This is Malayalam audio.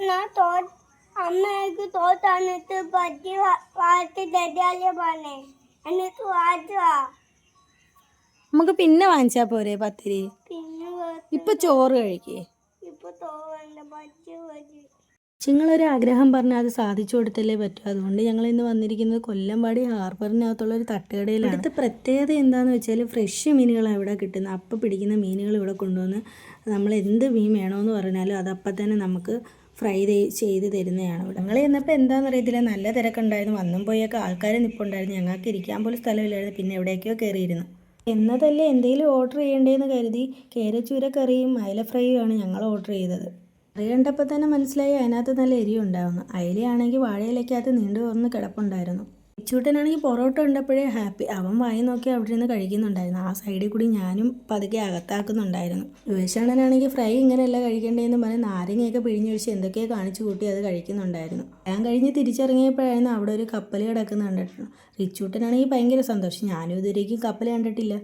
ना तो अम्मा एक तोताने तो बच्ची वाते दे बने अने तू आजा നമുക്ക് പിന്നെ വാങ്ങിച്ചാ പോരെ പത്തിരി? പിന്നെ ഇപ്പൊ ചോറ് കഴിക്കേ. ഇപ്പൊ തോന്നണ്ട ബജ്ജി ബജ്ജി നിങ്ങളൊരു ആഗ്രഹം പറഞ്ഞാൽ അത് സാധിച്ചു കൊടുത്തല്ലേ പറ്റൂ. അതുകൊണ്ട് ഞങ്ങൾ ഇന്ന് വന്നിരിക്കുന്നത് കൊല്ലമ്പാടി ഹാർബറിനകത്തുള്ള ഒരു തട്ടുകടയിലാണ്. ഇവിടുത്തെ പ്രത്യേകത എന്താണെന്ന് വെച്ചാൽ ഫ്രഷ് മീനുകളാണ് ഇവിടെ കിട്ടുന്നത്. അപ്പം പിടിക്കുന്ന മീനുകൾ ഇവിടെ കൊണ്ടുവന്ന് നമ്മൾ എന്ത് മീൻ വേണമെന്ന് പറഞ്ഞാലും അത് അപ്പം തന്നെ നമുക്ക് ഫ്രൈ ചെയ്ത് തരുന്നതാണ്. ഇവിടെ ഞങ്ങൾ ചെന്നപ്പോൾ എന്താണെന്ന് അറിയത്തില്ല, നല്ല തിരക്കുണ്ടായിരുന്നു. വന്നും പോയൊക്കെ ആൾക്കാർ നിൽപ്പുണ്ടായിരുന്നു. ഞങ്ങൾക്ക് ഇരിക്കാൻ പോലും സ്ഥലമില്ലായിരുന്നു. പിന്നെ എവിടേക്കോ കയറിയിരുന്നു. എന്നതല്ലേ എന്തെങ്കിലും ഓർഡർ ചെയ്യേണ്ടതെന്ന് കരുതി കേരച്ചൂര കറിയും അയല ഫ്രൈയുമാണ് ഞങ്ങൾ ഓർഡർ ചെയ്തത്. കറി കണ്ടപ്പോൾ തന്നെ മനസ്സിലായി അതിനകത്ത് നല്ല എരിവുണ്ടാവുന്നു. അയലയാണെങ്കിൽ വാഴയിലേക്കകത്ത് നീണ്ടു തുറന്ന് കിടപ്പുണ്ടായിരുന്നു. ചൂട്ടനാണെങ്കിൽ പൊറോട്ട ഉണ്ടപ്പോഴേ ഹാപ്പി. അവൻ വായി നോക്കി അവിടെ നിന്ന് കഴിക്കുന്നുണ്ടായിരുന്നു. ആ സൈഡിൽ കൂടി ഞാനും പതുക്കെ അകത്താക്കുന്നുണ്ടായിരുന്നു. യുവേശാണനാണെങ്കിൽ ഫ്രൈ ഇങ്ങനെയല്ല കഴിക്കേണ്ടതെന്ന് പറഞ്ഞ് നാരങ്ങയൊക്കെ പിഴിഞ്ഞൊഴിച്ച് എന്തൊക്കെയോ കാണിച്ചു കൂട്ടി അത് കഴിക്കുന്നുണ്ടായിരുന്നു. ഞാൻ കഴിഞ്ഞ് തിരിച്ചിറങ്ങിയപ്പോഴായിരുന്നു അവിടെ ഒരു കപ്പൽ കിടക്കുന്ന കണ്ടിട്ടുണ്ട്. റിച്ചൂട്ടനാണെങ്കിൽ ഭയങ്കര സന്തോഷം. ഞാനും ഇതുവരേക്കും കപ്പൽ കണ്ടിട്ടില്ല.